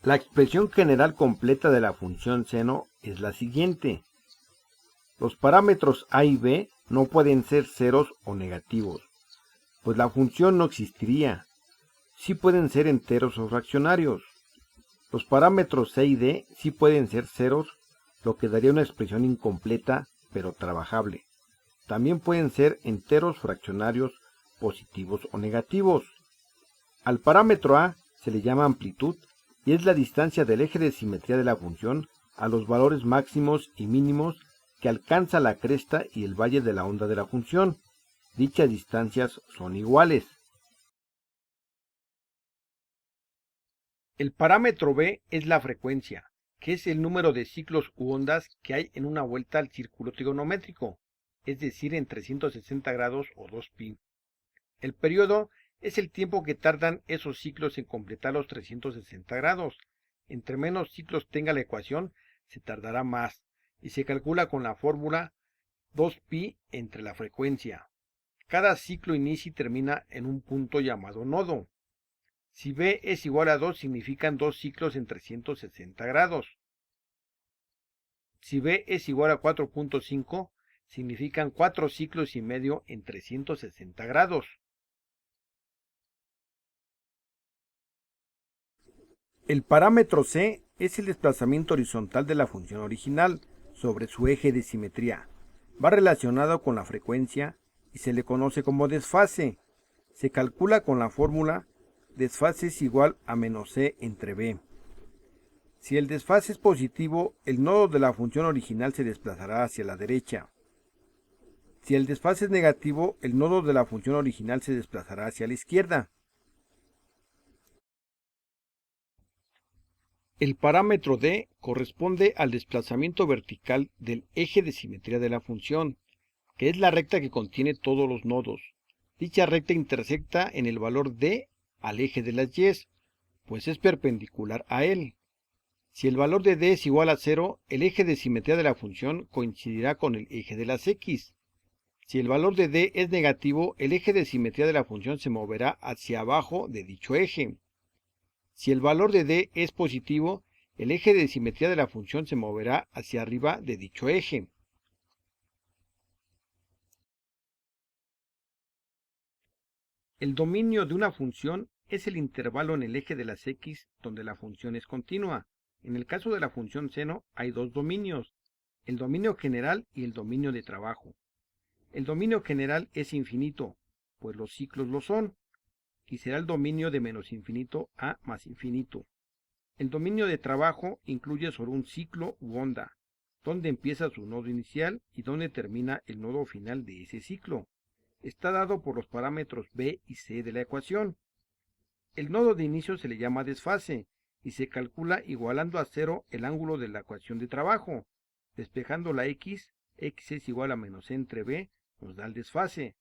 La expresión general completa de la función seno es la siguiente. Los parámetros a y b no pueden ser ceros o negativos, pues la función no existiría. Sí pueden ser enteros o fraccionarios. Los parámetros c y d sí pueden ser ceros, lo que daría una expresión incompleta, pero trabajable. También pueden ser enteros fraccionarios positivos o negativos. Al parámetro a se le llama amplitud y es la distancia del eje de simetría de la función a los valores máximos y mínimos que alcanza la cresta y el valle de la onda de la función. Dichas distancias son iguales. El parámetro b es la frecuencia, que es el número de ciclos u ondas que hay en una vuelta al círculo trigonométrico, es decir, en 360 grados o 2π. El periodo es el tiempo que tardan esos ciclos en completar los 360 grados. Entre menos ciclos tenga la ecuación, se tardará más, y se calcula con la fórmula 2π entre la frecuencia. Cada ciclo inicia y termina en un punto llamado nodo. Si b es igual a 2, significan 2 ciclos en 360 grados. Si b es igual a 4.5, significan 4 ciclos y medio en 360 grados. El parámetro c es el desplazamiento horizontal de la función original sobre su eje de simetría. Va relacionado con la frecuencia y se le conoce como desfase. Se calcula con la fórmula desfase es igual a menos c entre b. Si el desfase es positivo, el nodo de la función original se desplazará hacia la derecha. Si el desfase es negativo, el nodo de la función original se desplazará hacia la izquierda. El parámetro d corresponde al desplazamiento vertical del eje de simetría de la función, que es la recta que contiene todos los nodos. Dicha recta intersecta en el valor d al eje de las y, pues es perpendicular a él. Si el valor de d es igual a 0, el eje de simetría de la función coincidirá con el eje de las x. Si el valor de d es negativo, el eje de simetría de la función se moverá hacia abajo de dicho eje. Si el valor de d es positivo, el eje de simetría de la función se moverá hacia arriba de dicho eje. El dominio de una función es el intervalo en el eje de las x donde la función es continua. En el caso de la función seno hay dos dominios, el dominio general y el dominio de trabajo. El dominio general es infinito, pues los ciclos lo son, y será el dominio de menos infinito a más infinito. El dominio de trabajo incluye sobre un ciclo u onda, donde empieza su nodo inicial y donde termina el nodo final de ese ciclo. Está dado por los parámetros b y c de la ecuación. El nodo de inicio se le llama desfase y se calcula igualando a 0 el ángulo de la ecuación de trabajo. Despejando la x es igual a menos c entre b, nos da el desfase.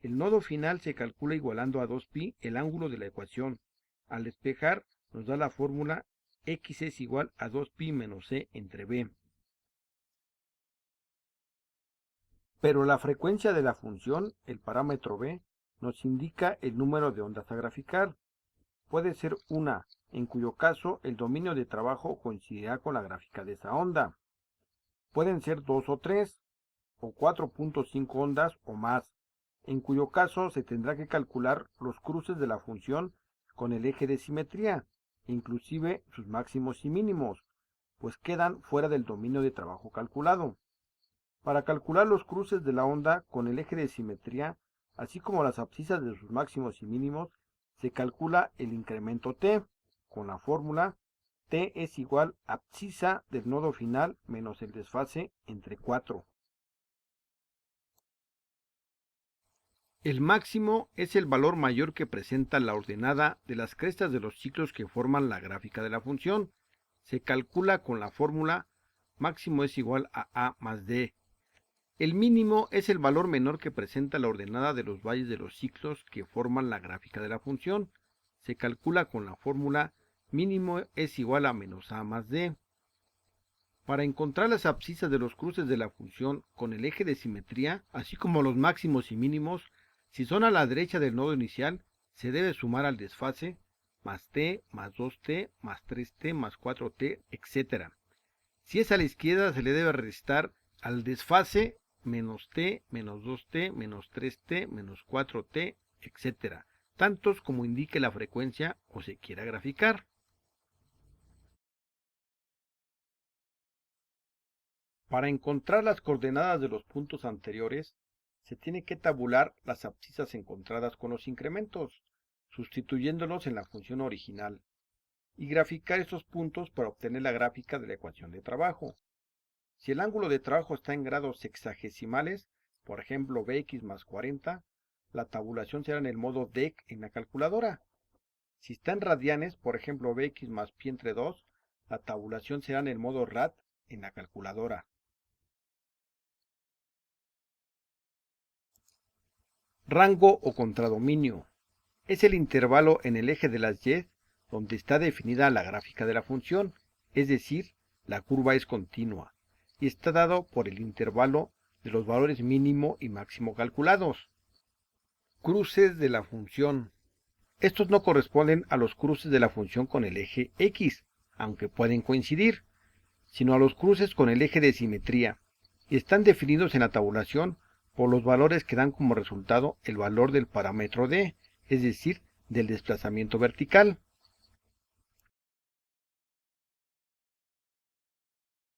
El nodo final se calcula igualando a 2π el ángulo de la ecuación. Al despejar nos da la fórmula x es igual a 2π menos c entre b. Pero la frecuencia de la función, el parámetro b, nos indica el número de ondas a graficar. Puede ser una, en cuyo caso el dominio de trabajo coincidirá con la gráfica de esa onda. Pueden ser 2 o 3, o 4.5 ondas o más, en cuyo caso se tendrá que calcular los cruces de la función con el eje de simetría, inclusive sus máximos y mínimos, pues quedan fuera del dominio de trabajo calculado. Para calcular los cruces de la onda con el eje de simetría, así como las abscisas de sus máximos y mínimos, se calcula el incremento t, con la fórmula t es igual a abscisa del nodo final menos el desfase entre 4. El máximo es el valor mayor que presenta la ordenada de las crestas de los ciclos que forman la gráfica de la función. Se calcula con la fórmula máximo es igual a más d. El mínimo es el valor menor que presenta la ordenada de los valles de los ciclos que forman la gráfica de la función. Se calcula con la fórmula mínimo es igual a menos a más d. Para encontrar las abscisas de los cruces de la función con el eje de simetría, así como los máximos y mínimos, si son a la derecha del nodo inicial, se debe sumar al desfase más t, más 2t, más 3t, más 4t, etc. Si es a la izquierda, se le debe restar al desfase menos t, menos 2t, menos 3t, menos 4t, etc. Tantos como indique la frecuencia o se quiera graficar. Para encontrar las coordenadas de los puntos anteriores, se tiene que tabular las abscisas encontradas con los incrementos, sustituyéndolos en la función original, y graficar estos puntos para obtener la gráfica de la ecuación de trabajo. Si el ángulo de trabajo está en grados sexagesimales, por ejemplo Bx más 40, la tabulación será en el modo DEC en la calculadora. Si está en radianes, por ejemplo Bx más pi entre 2, la tabulación será en el modo rad en la calculadora. Rango o contradominio. Es el intervalo en el eje de las y donde está definida la gráfica de la función, es decir, la curva es continua, y está dado por el intervalo de los valores mínimo y máximo calculados. Cruces de la función. Estos no corresponden a los cruces de la función con el eje x, aunque pueden coincidir, sino a los cruces con el eje de simetría, y están definidos en la tabulación por los valores que dan como resultado el valor del parámetro d, es decir, del desplazamiento vertical.